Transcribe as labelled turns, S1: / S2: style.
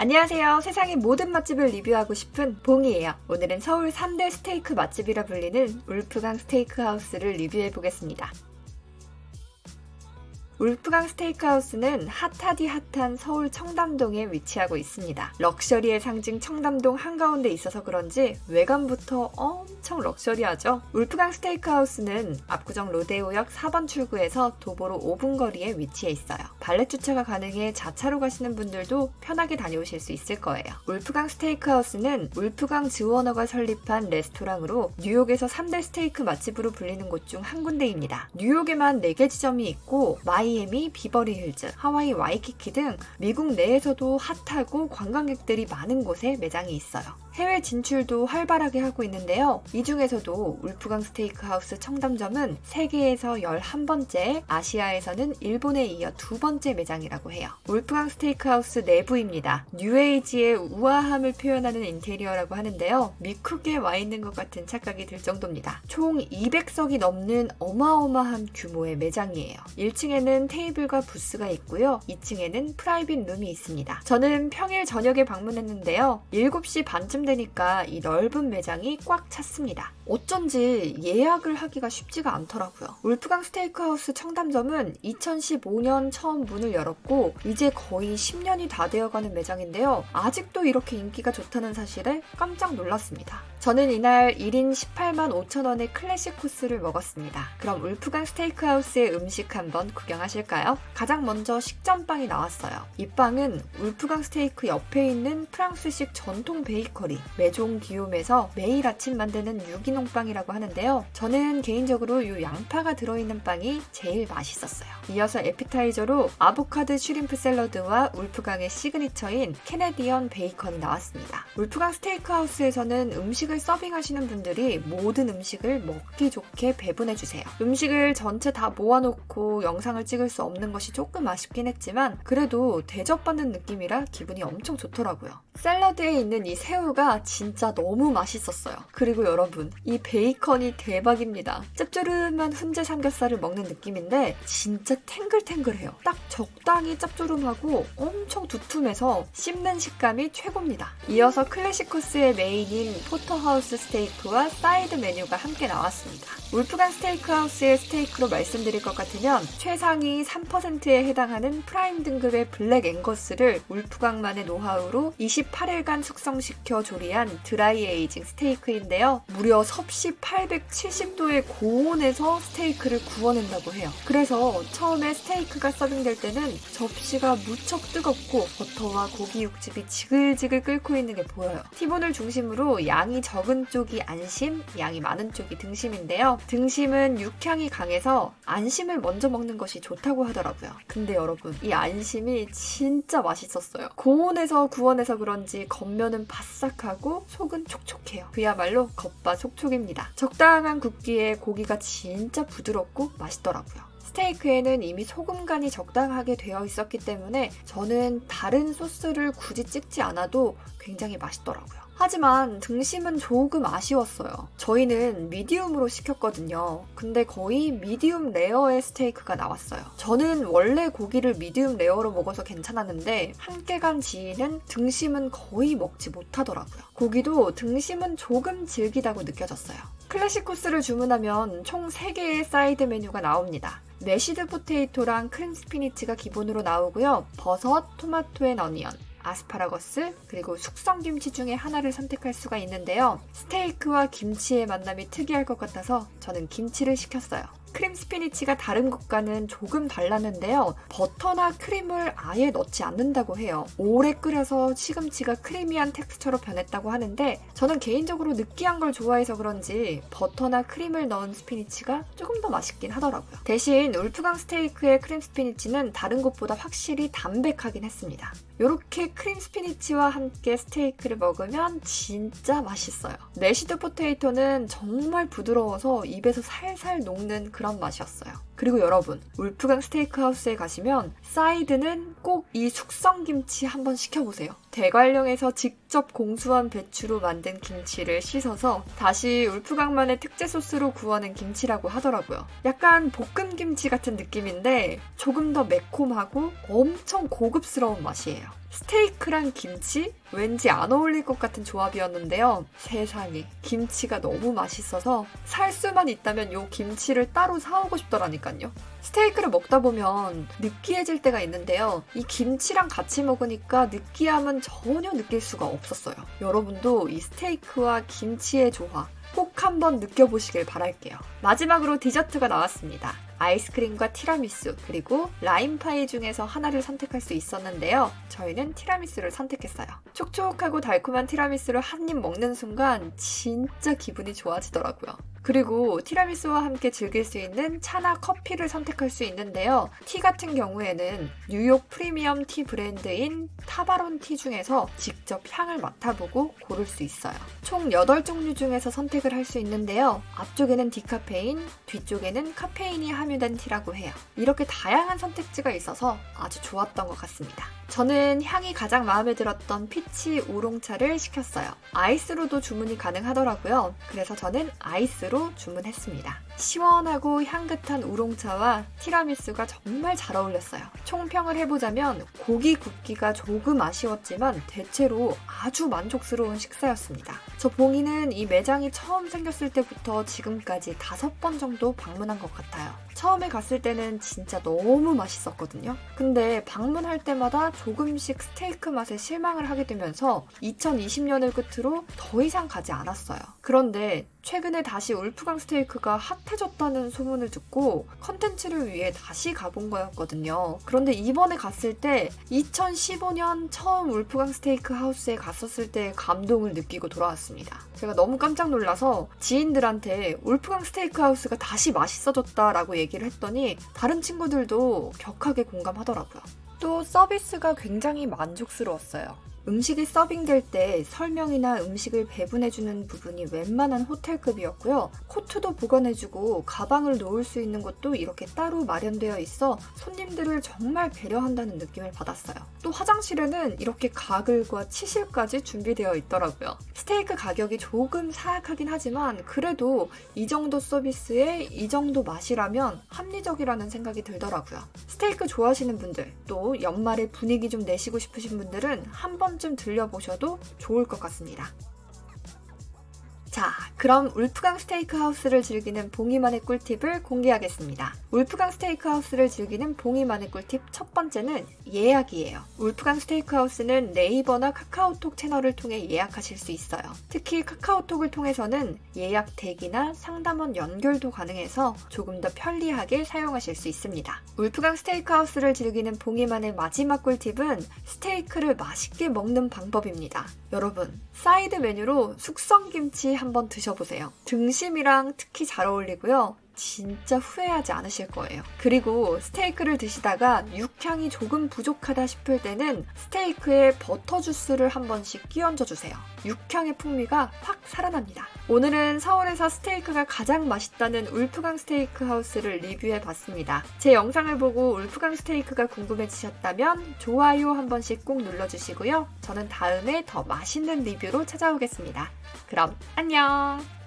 S1: 안녕하세요. 세상의 모든 맛집을 리뷰하고 싶은 봉이에요. 오늘은 서울 3대 스테이크 맛집이라 불리는 울프강 스테이크하우스를 리뷰해보겠습니다. 울프강 스테이크하우스는 핫하디 핫한 서울 청담동에 위치하고 있습니다. 럭셔리의 상징 청담동 한가운데 있어서 그런지 외관부터 엄청 럭셔리하죠. 울프강 스테이크하우스는 압구정 로데오역 4번 출구에서 도보로 5분 거리에 위치해 있어요. 발렛 주차가 가능해 자차로 가시는 분들도 편하게 다녀오실 수 있을 거예요. 울프강 스테이크하우스는 울프강 즈워너가 설립한 레스토랑으로 뉴욕에서 3대 스테이크 맛집으로 불리는 곳 중 한 군데입니다. 뉴욕에만 4개 지점이 있고 마이애미, 비버리 힐즈, 하와이 와이키키 등 미국 내에서도 핫하고 관광객들이 많은 곳에 매장이 있어요. 해외 진출도 활발하게 하고 있는데요. 이 중에서도 울프강 스테이크하우스 청담점은 세계에서 11번째, 아시아에서는 일본에 이어 2번째 매장이라고 해요. 울프강 스테이크하우스 내부입니다. 뉴에이지의 우아함을 표현하는 인테리어라고 하는데요. 미국에 와 있는 것 같은 착각이 들 정도입니다. 총 200석이 넘는 어마어마한 규모의 매장이에요. 1층에는 테이블과 부스가 있고요. 2층에는 프라이빗 룸이 있습니다. 저는 평일 저녁에 방문했는데요. 7시 반쯤 되니까 이 넓은 매장이 꽉 찼습니다. 어쩐지 예약을 하기가 쉽지가 않더라고요. 울프강 스테이크하우스 청담점은 2015년 처음 문을 열었고 이제 거의 10년이 다 되어가는 매장인데요. 아직도 이렇게 인기가 좋다는 사실에 깜짝 놀랐습니다. 저는 이날 1인 18만 5천 원의 클래식 코스를 먹었습니다. 그럼 울프강 스테이크하우스의 음식 한번 구경하실까요? 가장 먼저 식전빵이 나왔어요. 이 빵은 울프강 스테이크 옆에 있는 프랑스식 전통 베이커리 메종 기욤에서 매일 아침 만드는 유기농 빵이라고 하는데요. 저는 개인적으로 이 양파가 들어있는 빵이 제일 맛있었어요. 이어서 에피타이저로 아보카도 슈림프 샐러드와 울프강의 시그니처인 캐네디언 베이컨이 나왔습니다. 울프강 스테이크하우스에서는 음식을 서빙하시는 분들이 모든 음식을 먹기 좋게 배분해주세요. 음식을 전체 다 모아놓고 영상을 찍을 수 없는 것이 조금 아쉽긴 했지만 그래도 대접받는 느낌이라 기분이 엄청 좋더라고요. 샐러드에 있는 이 새우가 진짜 너무 맛있었어요. 그리고 여러분, 이 베이컨이 대박입니다. 짭조름한 훈제 삼겹살을 먹는 느낌인데 진짜 탱글탱글해요. 딱 적당히 짭조름하고 엄청 두툼해서 씹는 식감이 최고입니다. 이어서 클래식 코스의 메인인 포터하우스 스테이크와 사이드 메뉴가 함께 나왔습니다. 울프강 스테이크하우스의 스테이크로 말씀드릴 것 같으면 최상위 3%에 해당하는 프라임 등급의 블랙 앵거스를 울프강만의 노하우로 28일간 숙성시켜 조리한 드라이 에이징 스테이크인데요. 무려 섭씨 870도의 고온에서 스테이크를 구워낸다고 해요. 그래서 처음에 스테이크가 서빙될 때는 접시가 무척 뜨겁고 버터와 고기 육즙이 지글지글 끓고 있는 게 보여요. 티본을 중심으로 양이 적은 쪽이 안심, 양이 많은 쪽이 등심인데요. 등심은 육향이 강해서 안심을 먼저 먹는 것이 좋다고 하더라고요. 근데 여러분, 이 안심이 진짜 맛있었어요. 고온에서 구워내서 그런지 겉면은 바삭하고 속은 촉촉해요. 그야말로 겉바속촉입니다. 적당한 굵기에 고기가 진짜 부드럽고 맛있더라고요. 스테이크에는 이미 소금 간이 적당하게 되어 있었기 때문에 저는 다른 소스를 굳이 찍지 않아도 굉장히 맛있더라고요. 하지만 등심은 조금 아쉬웠어요. 저희는 미디움으로 시켰거든요. 근데 거의 미디움 레어의 스테이크가 나왔어요. 저는 원래 고기를 미디움 레어로 먹어서 괜찮았는데 함께 간 지인은 등심은 거의 먹지 못하더라고요. 고기도 등심은 조금 질기다고 느껴졌어요. 클래식 코스를 주문하면 총 3개의 사이드 메뉴가 나옵니다. 매시드 포테이토랑 크림 스피니치가 기본으로 나오고요. 버섯, 토마토 앤 어니언, 아스파라거스, 그리고 숙성김치 중에 하나를 선택할 수가 있는데요. 스테이크와 김치의 만남이 특이할 것 같아서 저는 김치를 시켰어요. 크림 스피니치가 다른 것과는 조금 달랐는데요. 버터나 크림을 아예 넣지 않는다고 해요. 오래 끓여서 시금치가 크리미한 텍스처로 변했다고 하는데 저는 개인적으로 느끼한 걸 좋아해서 그런지 버터나 크림을 넣은 스피니치가 조금 더 맛있긴 하더라고요. 대신 울프강 스테이크의 크림 스피니치는 다른 곳보다 확실히 담백하긴 했습니다. 이렇게 크림 스피니치와 함께 스테이크를 먹으면 진짜 맛있어요. 매시드 포테이토는 정말 부드러워서 입에서 살살 녹는 그런 맛이었어요. 그리고 여러분, 울프강 스테이크하우스에 가시면 사이드는 꼭 이 숙성김치 한번 시켜보세요. 대관령에서 직접 공수한 배추로 만든 김치를 씻어서 다시 울프강만의 특제 소스로 구워낸 김치라고 하더라고요. 약간 볶음김치 같은 느낌인데 조금 더 매콤하고 엄청 고급스러운 맛이에요. 스테이크랑 김치? 왠지 안 어울릴 것 같은 조합이었는데요. 세상에, 김치가 너무 맛있어서 살 수만 있다면 요 김치를 따로 사오고 싶더라니까요. 스테이크를 먹다 보면 느끼해질 때가 있는데요. 이 김치랑 같이 먹으니까 느끼함은 전혀 느낄 수가 없었어요. 여러분도 이 스테이크와 김치의 조화 꼭 한번 느껴보시길 바랄게요. 마지막으로 디저트가 나왔습니다. 아이스크림과 티라미수, 그리고 라임파이 중에서 하나를 선택할 수 있었는데요. 저희는 티라미수를 선택했어요. 촉촉하고 달콤한 티라미수를 한 입 먹는 순간 진짜 기분이 좋아지더라고요. 그리고 티라미수와 함께 즐길 수 있는 차나 커피를 선택할 수 있는데요. 티 같은 경우에는 뉴욕 프리미엄 티 브랜드인 타바론 티 중에서 직접 향을 맡아보고 고를 수 있어요. 총 8종류 중에서 선택을 할 수 있는데요. 앞쪽에는 디카페인, 뒤쪽에는 카페인이 함유된 티라고 해요. 이렇게 다양한 선택지가 있어서 아주 좋았던 것 같습니다. 저는 향이 가장 마음에 들었던 피치 우롱차를 시켰어요. 아이스로도 주문이 가능하더라고요. 그래서 저는 아이스로 주문했습니다. 시원하고 향긋한 우롱차와 티라미수가 정말 잘 어울렸어요. 총평을 해보자면 고기 굽기가 조금 아쉬웠지만 대체로 아주 만족스러운 식사였습니다. 저 봉이는 이 매장이 처음 생겼을 때부터 지금까지 5번 정도 방문한 것 같아요. 처음에 갔을 때는 진짜 너무 맛있었거든요. 근데 방문할 때마다 조금씩 스테이크 맛에 실망을 하게 되면서 2020년을 끝으로 더 이상 가지 않았어요. 그런데 최근에 다시 울프강 스테이크가 핫해졌다는 소문을 듣고 컨텐츠를 위해 다시 가본 거였거든요. 그런데 이번에 갔을 때 2015년 처음 울프강 스테이크 하우스에 갔었을 때의 감동을 느끼고 돌아왔습니다. 제가 너무 깜짝 놀라서 지인들한테 울프강 스테이크 하우스가 다시 맛있어졌다라고 얘기를 했더니 다른 친구들도 격하게 공감하더라고요. 또 서비스가 굉장히 만족스러웠어요. 음식이 서빙될 때 설명이나 음식을 배분해주는 부분이 웬만한 호텔급이었고요. 코트도 보관해주고 가방을 놓을 수 있는 곳도 이렇게 따로 마련되어 있어 손님들을 정말 배려한다는 느낌을 받았어요. 또 화장실에는 이렇게 가글과 치실까지 준비되어 있더라고요. 스테이크 가격이 조금 사악하긴 하지만 그래도 이 정도 서비스에 이 정도 맛이라면 합리적이라는 생각이 들더라고요. 스테이크 좋아하시는 분들, 또 연말에 분위기 좀 내시고 싶으신 분들은 한 번쯤 들려보셔도 좋을 것 같습니다. 자, 그럼 울프강 스테이크하우스를 즐기는 봉이만의 꿀팁을 공개하겠습니다. 울프강 스테이크하우스를 즐기는 봉이만의 꿀팁 첫 번째는 예약이에요. 울프강 스테이크하우스는 네이버나 카카오톡 채널을 통해 예약하실 수 있어요. 특히 카카오톡을 통해서는 예약 대기나 상담원 연결도 가능해서 조금 더 편리하게 사용하실 수 있습니다. 울프강 스테이크하우스를 즐기는 봉이만의 마지막 꿀팁은 스테이크를 맛있게 먹는 방법입니다. 여러분, 사이드 메뉴로 숙성김치 한번 드셔보세요. 등심이랑 특히 잘 어울리고요. 진짜 후회하지 않으실 거예요. 그리고 스테이크를 드시다가 육향이 조금 부족하다 싶을 때는 스테이크에 버터 주스를 한 번씩 끼얹어 주세요. 육향의 풍미가 확 살아납니다. 오늘은 서울에서 스테이크가 가장 맛있다는 울프강 스테이크 하우스를 리뷰해 봤습니다. 제 영상을 보고 울프강 스테이크가 궁금해지셨다면 좋아요 한 번씩 꼭 눌러주시고요. 저는 다음에 더 맛있는 리뷰로 찾아오겠습니다. 그럼 안녕!